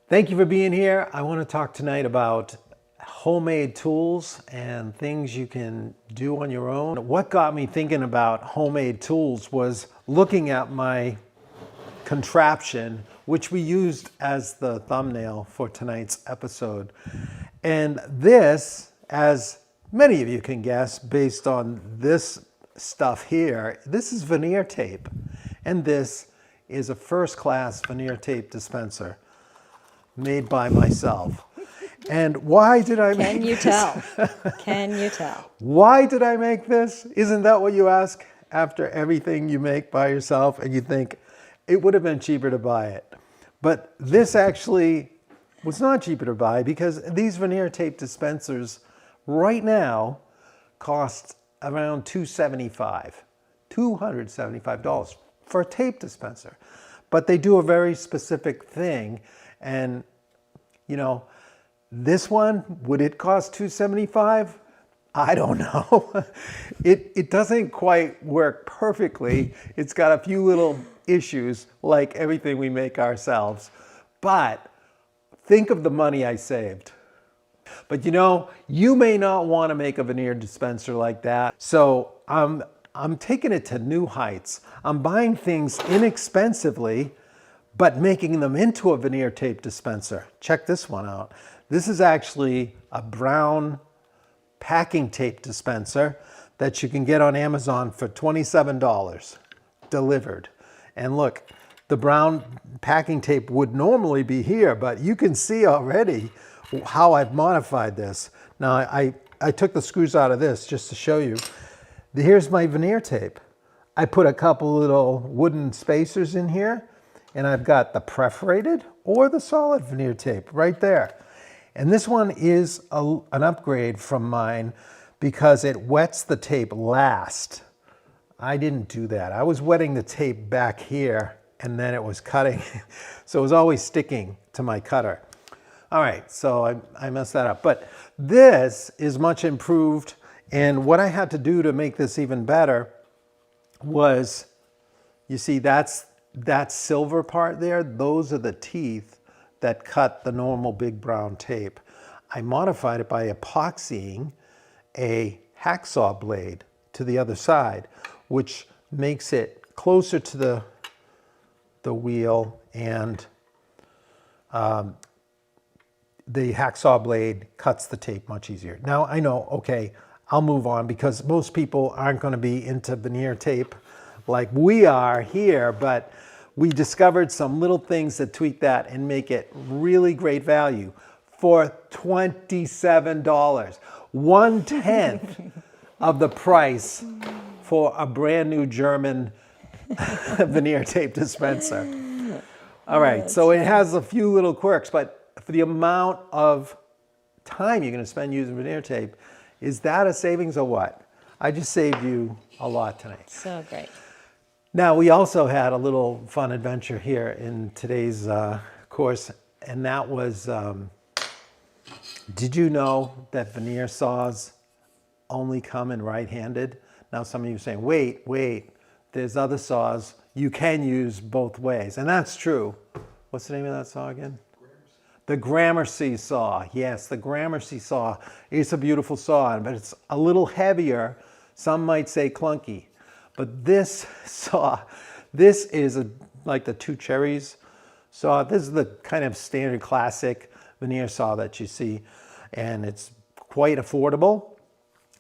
Thank you for being here. I want to talk tonight about homemade tools and things you can do on your own. What got me thinking about homemade tools was looking at my contraption, which we used as the thumbnail for tonight's episode. And this, as many of you can guess based on this stuff here, this is veneer tape. And this is a first-class veneer tape dispenser made by myself. And why did I make this? Can you tell? Can you tell? Why did I make this? Isn't that what you ask after everything you make by yourself and you think it would have been cheaper to buy it? But this actually was not cheaper to buy because these veneer tape dispensers right now cost around $275 for a tape dispenser. But they do a very specific thing. And, you know, this one, would it cost $275? I don't know. It doesn't quite work perfectly. It's got a few little issues like everything we make ourselves. But think of the money I saved. But you know, you may not want to make a veneer dispenser like that. So I'm taking it to new heights. I'm buying things inexpensively, but making them into a veneer tape dispenser. Check this one out. This is actually a brown packing tape dispenser that you can get on Amazon for $27 delivered. And look, the brown packing tape would normally be here, but you can see already how I've modified this. Now, I took the screws out of this just to show you. Here's my veneer tape. I put a couple little wooden spacers in here, and I've got the perforated or the solid veneer tape right there. And this one is an upgrade from mine because it wets the tape last. I didn't do that. I was wetting the tape back here and then it was cutting. So it was always sticking to my cutter. All right, so I messed that up. But this is much improved. And what I had to do to make this even better was, you see, that silver part there, those are the teeth that cut the normal big brown tape. I modified it by epoxying a hacksaw blade to the other side, which makes it closer to the wheel, and the hacksaw blade cuts the tape much easier. Now I know, okay, I'll move on because most people aren't going to be into veneer tape like we are here, but we discovered some little things that tweak that and make it really great value for $27. 1/10 of the price for a brand new German veneer tape dispenser. All right, so it has a few little quirks, but for the amount of time you're going to spend using veneer tape, is that a savings or what? I just saved you a lot tonight. So great. Now, we also had a little fun adventure here in today's course, and that was, did you know that veneer saws only come in right-handed? Now, some of you are saying, wait, there's other saws you can use both ways, and that's true. What's the name of that saw again? The Gramercy saw. Yes, the Gramercy saw. It's a beautiful saw, but it's a little heavier. Some might say clunky. But this saw, this is like the Two Cherries saw. This is the kind of standard classic veneer saw that you see, and it's quite affordable.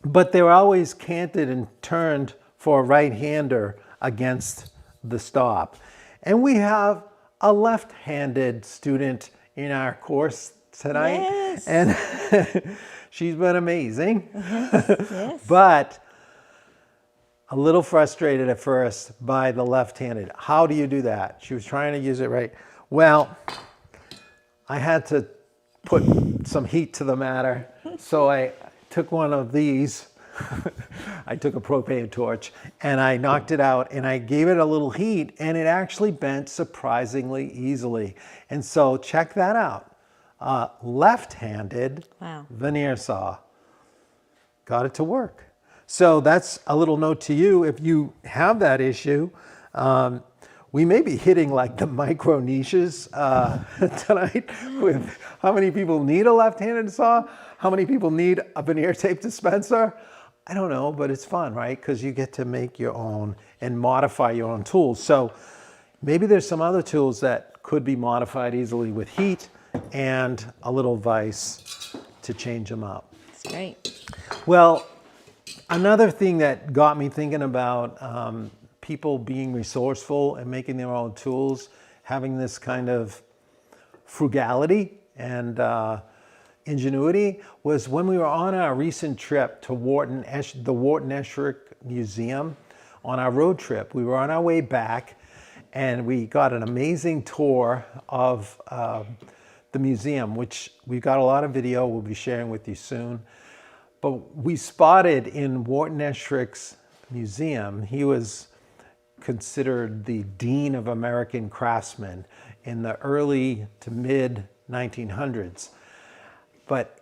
But they're always canted and turned for a right-hander against the stop. And we have a left-handed student in our course tonight. Yes. And she's been amazing. Yes. But a little frustrated at first by the left-handed. How do you do that? She was trying to use it right. Well, I had to put some heat to the matter. So I took one of these. I took a propane torch and I knocked it out and I gave it a little heat and it actually bent surprisingly easily. And so check that out. Left-handed veneer saw. Got it to work. So that's a little note to you if you have that issue. we may be hitting like the micro niches tonight with how many people need a left-handed saw, how many people need a veneer tape dispenser. I don't know, but it's fun, right? Because you get to make your own and modify your own tools. So maybe there's some other tools that could be modified easily with heat and a little vise to change them up. That's great. Well, another thing that got me thinking about people being resourceful and making their own tools, having this kind of frugality and ingenuity, was when we were on our recent trip to the Wharton Esherick Museum. On our road trip, we were on our way back, and we got an amazing tour of the museum, which we got a lot of video we'll be sharing with you soon. But we spotted in Wharton Esherick's museum, he was considered the Dean of American Craftsmen in the early to mid 1900s. But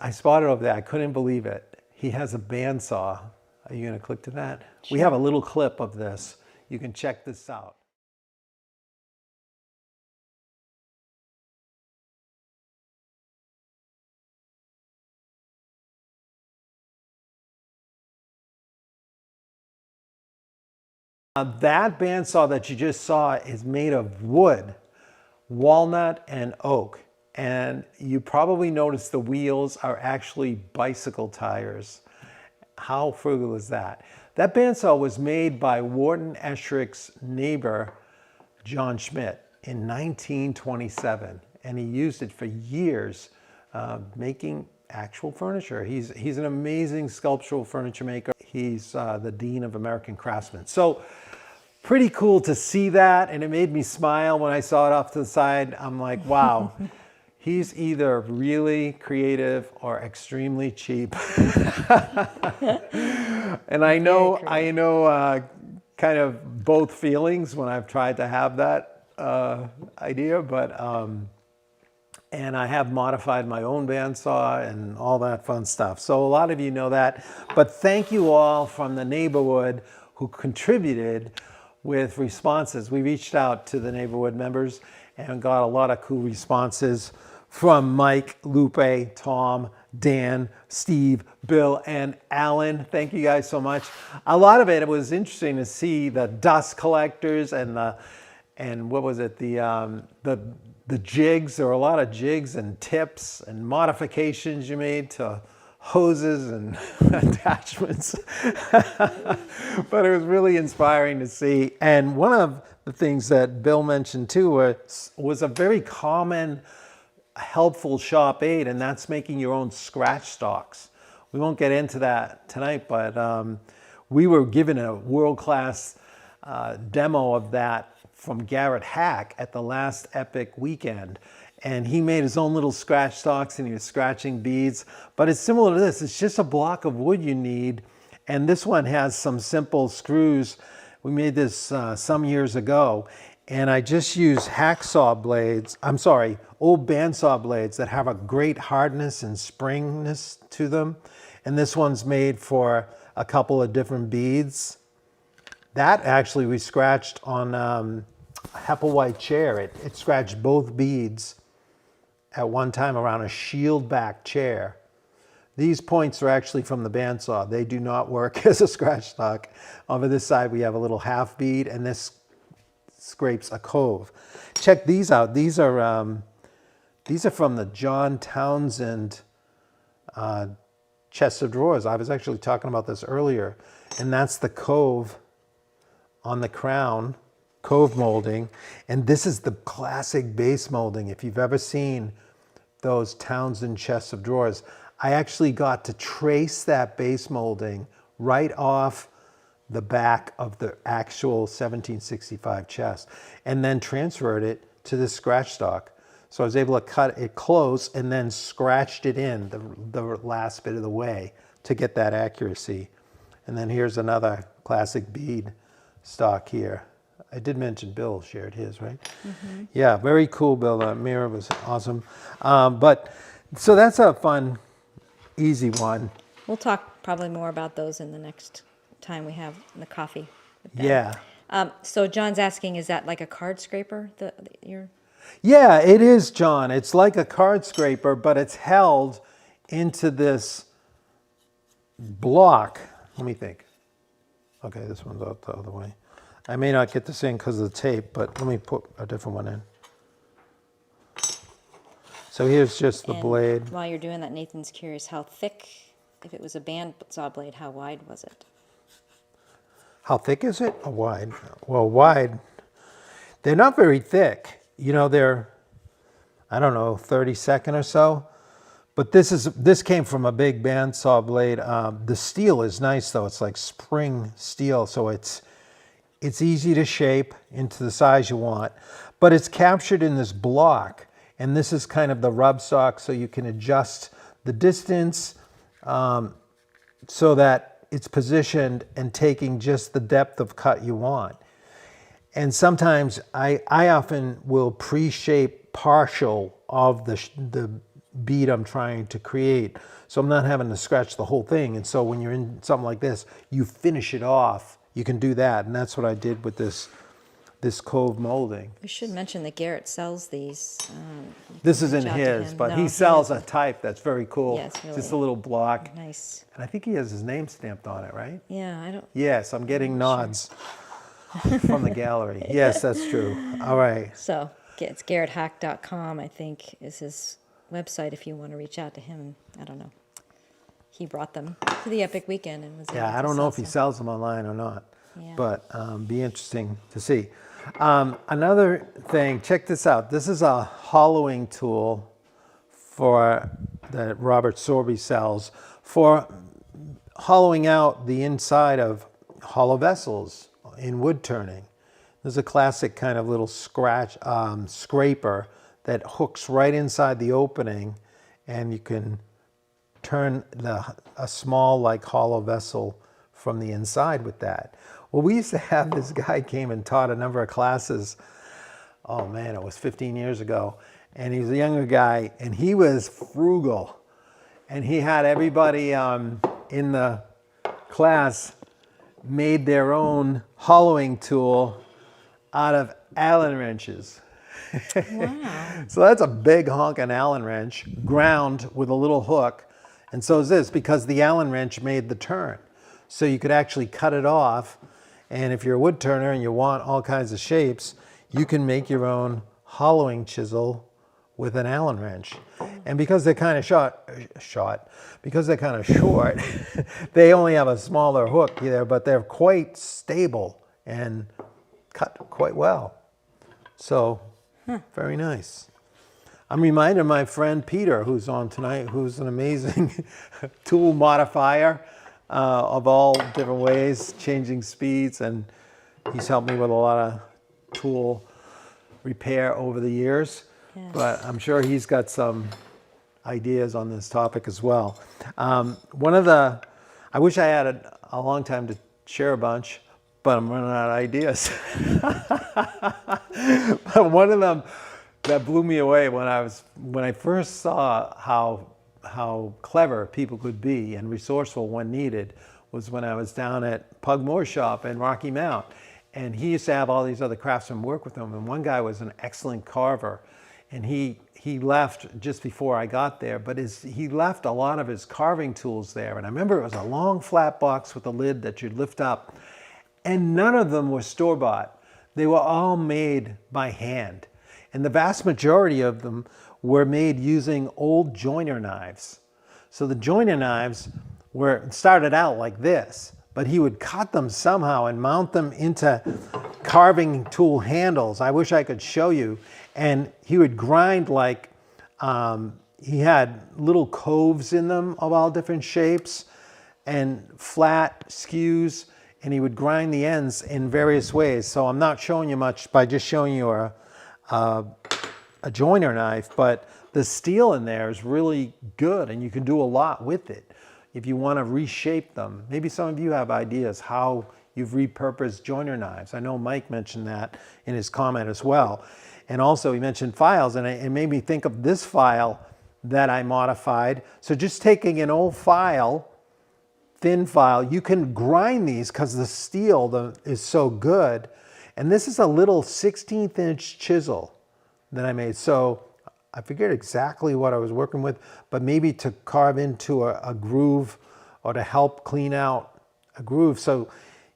I spotted over there, I couldn't believe it. He has a bandsaw. Are you going to click to that? Sure. We have a little clip of this. You can check this out. That bandsaw that you just saw is made of wood, walnut, and oak. And you probably noticed the wheels are actually bicycle tires. How frugal is that? That bandsaw was made by Wharton Esherick's neighbor, John Schmidt, in 1927. And he used it for years making actual furniture. He's an amazing sculptural furniture maker. He's the Dean of American Craftsmen. So pretty cool to see that, and it made me smile when I saw it off to the side. I'm like, wow, he's either really creative or extremely cheap. And I know kind of both feelings when I've tried to have that idea, but and I have modified my own bandsaw and all that fun stuff. So a lot of you know that. But thank you all from the neighborhood who contributed with responses. We reached out to the neighborhood members and got a lot of cool responses from Mike, Lupe, Tom, Dan, Steve, Bill, and Alan. Thank you guys so much. A lot of it was interesting to see the dust collectors and what was it, the jigs. There were a lot of jigs and tips and modifications you made to hoses and attachments. But it was really inspiring to see. And one of the things that Bill mentioned too was a very common, helpful shop aid, and that's making your own scratch stocks. We won't get into that tonight, but we were given a world-class demo of that from Garrett Hack at the last Epic weekend. And he made his own little scratch stocks and he was scratching beads. But it's similar to this. It's just a block of wood you need. And this one has some simple screws. We made this some years ago. And I just use hacksaw blades, old bandsaw blades that have a great hardness and springness to them. And this one's made for a couple of different beads. That actually we scratched on a Hepplewhite chair. It scratched both beads at one time around a shield back chair. These points are actually from the bandsaw. They do not work as a scratch stock. Over this side we have a little half bead, and this scrapes a cove. Check these out. These are from the John Townsend chest of drawers. I was actually talking about this earlier, and that's the cove on the crown, cove molding, and this is the classic base molding. If you've ever seen those Townsend chests of drawers, I actually got to trace that base molding right off the back of the actual 1765 chest and then transferred it to the scratch stock. So I was able to cut it close and then scratched it in the last bit of the way to get that accuracy. And then here's another classic bead stock here. I did mention Bill shared his, right? Mm-hmm. Yeah, very cool, Bill. The mirror was awesome. So that's a fun, easy one. We'll talk probably more about those in the next time we have the coffee with Ben. Yeah. So John's asking, is that like a card scraper? Your Yeah, it is, John. It's like a card scraper, but it's held into this block. Let me think. Okay, this one's out the other way. I may not get this in because of the tape, but let me put a different one in. So here's just the and blade. while you're doing that, Nathan's curious how thick. If it was a bandsaw blade, how wide was it? How thick is it? Or wide? Well, wide. They're not very thick. You know, they're, I don't know, 32nd or so. But this came from a big bandsaw blade. The steel is nice though. It's like spring steel, so it's easy to shape into the size you want. But it's captured in this block, and this is kind of the rub sock, so you can adjust the distance so that it's positioned and taking just the depth of cut you want. And sometimes I often will pre-shape partial of the bead I'm trying to create, so I'm not having to scratch the whole thing. And so when you're in something like this, you finish it off. You can do that, and that's what I did with this cove molding. We should mention that Garrett sells these. This is in reach out to his, him. but No, he sells a type that's very cool. Yeah, it's really Just a little block, nice. and I think he has his name stamped on it, right? Yeah, I don't. Yes, I'm getting nods from the gallery. Yes, that's true. All right. So it's GarrettHack.com, I think, is his website if you want to reach out to him. I don't know. He brought them to the Epic Weekend and was able Yeah, to I don't know sell if he some. sells them online or not, Yeah. but be interesting to see. Another thing, check this out. This is a hollowing tool that Robert Sorby sells for hollowing out the inside of hollow vessels in wood turning. There's a classic kind of little scraper that hooks right inside the opening, and you can turn a small like hollow vessel from the inside with that. Well, we used to have this guy came and taught a number of classes. Oh man, it was 15 years ago. And he was a younger guy, and he was frugal. And he had everybody in the class made their own hollowing tool out of Allen wrenches. Wow. So that's a big honking Allen wrench, ground with a little hook. And so is this, because the Allen wrench made the turn. So you could actually cut it off. And if you're a wood turner and you want all kinds of shapes, you can make your own hollowing chisel with an Allen wrench. And because they're kind of because they're kind of short, they only have a smaller hook there, but they're quite stable and cut quite well. So, very nice. I'm reminded of my friend Peter, who's on tonight, who's an amazing tool modifier of all different ways, changing speeds, and he's helped me with a lot of tool repair over the years. Yes. But I'm sure he's got some ideas on this topic as well. I wish I had a long time to share a bunch, but I'm running out of ideas. But one of them that blew me away when I first saw how clever people could be and resourceful when needed was when I was down at Pug Moore Shop in Rocky Mount. And he used to have all these other craftsmen work with him. And one guy was an excellent carver. And he left just before I got there, but he left a lot of his carving tools there. And I remember it was a long flat box with a lid that you'd lift up. And none of them were store-bought. They were all made by hand. And the vast majority of them were made using old joiner knives. So the joiner knives started out like this, but he would cut them somehow and mount them into carving tool handles. I wish I could show you. And he would grind like, he had little coves in them of all different shapes and flat skews, and he would grind the ends in various ways. So I'm not showing you much by just showing you a joiner knife, but the steel in there is really good, and you can do a lot with it if you want to reshape them. Maybe some of you have ideas how you've repurposed joiner knives. I know Mike mentioned that in his comment as well. And also he mentioned files, and it made me think of this file that I modified. So just taking an old file, thin file, you can grind these because the steel is so good And this is a little 16th inch chisel that I made. So I forget exactly what I was working with, but maybe to carve into a groove or to help clean out a groove. So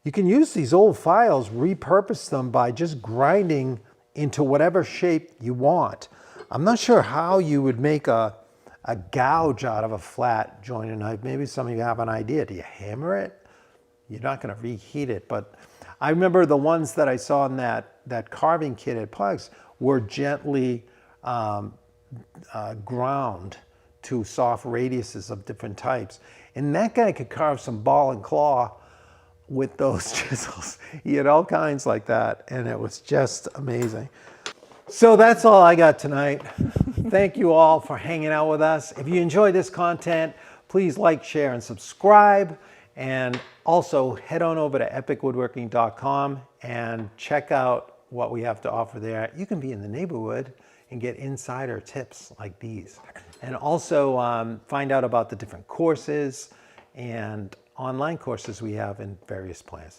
you can use these old files, repurpose them by just grinding into whatever shape you want. I'm not sure how you would make a gouge out of a flat jointed knife. Maybe some of you have an idea. Do you hammer it? You're not going to reheat it, but I remember the ones that I saw in that carving kit at Pugs were gently ground to soft radiuses of different types. And that guy could carve some ball and claw with those chisels. He had all kinds like that, and it was just amazing. So that's all I got tonight. Thank you all for hanging out with us. If you enjoy this content, please like, share, and subscribe. And also head on over to epicwoodworking.com and check out what we have to offer there. You can be in the neighborhood and get insider tips like these. And also find out about the different courses and online courses we have in various plans.